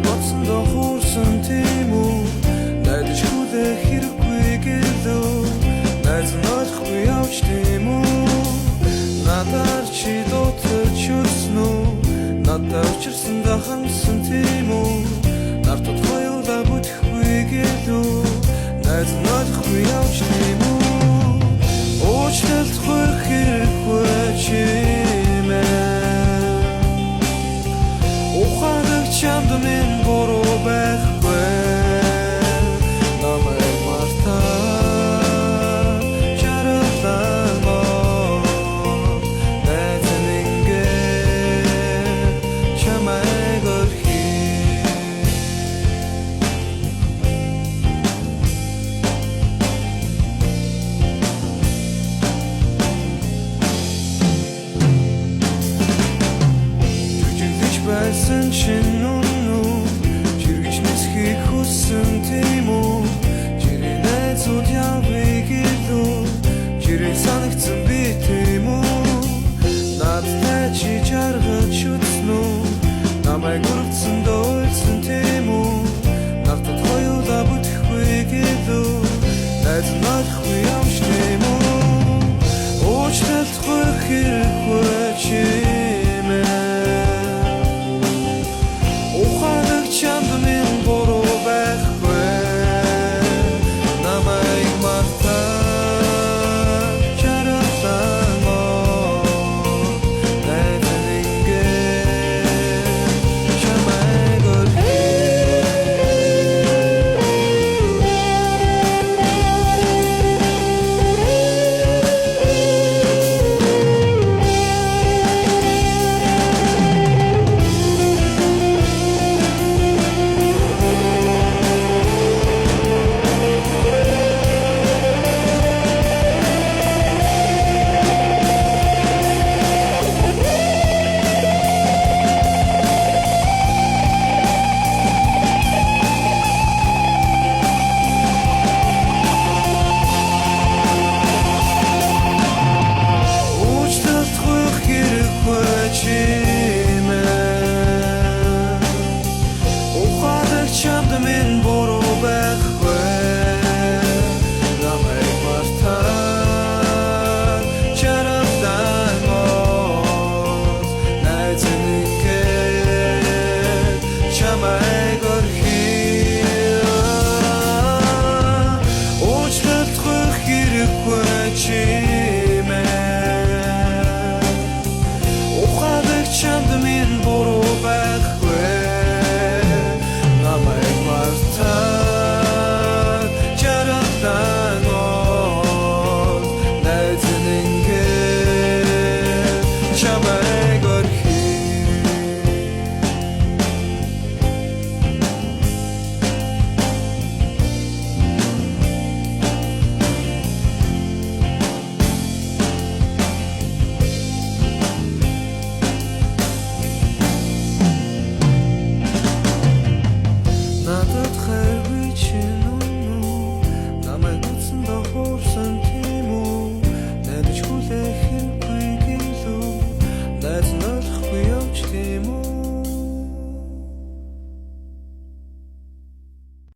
бодсондоо хуурсан тийм үү найдаж хүлээх хэрэггүй гэлөө найз нь ойлгохгүй явж тийм үү надаар чи дутаж үзсэн үү надад учирсан да хансан тийм үү нар тодорхой удаа бүтэхгүй гэлөө найз нь ойлгохгүй явж тийм үү уучлалтгүй хэрэггүй чимээ ухаадаг чамд минь буруу байхгүй намайг мартаа чаралдан найз нь ингээд чамайг өрхий байсан чинь үнэн чиргэж мэсхийг хүссэн тийм үү чирээ найзууд явъя гэлөө чирээ санагдсан би тийм үү надтай чи жаргаж үзсэн үү намайг өргөцсөн дойлсон тийм үү надад хоёулаа бүтэхгүй гэлөө найз нь ойлгохгүй явж тийм үү уучлалтгүй хэрэггүй чимээ чамд минь буруу байхгүй намайг мартаа чаралдан найз нь ингээд чамайг чамд минь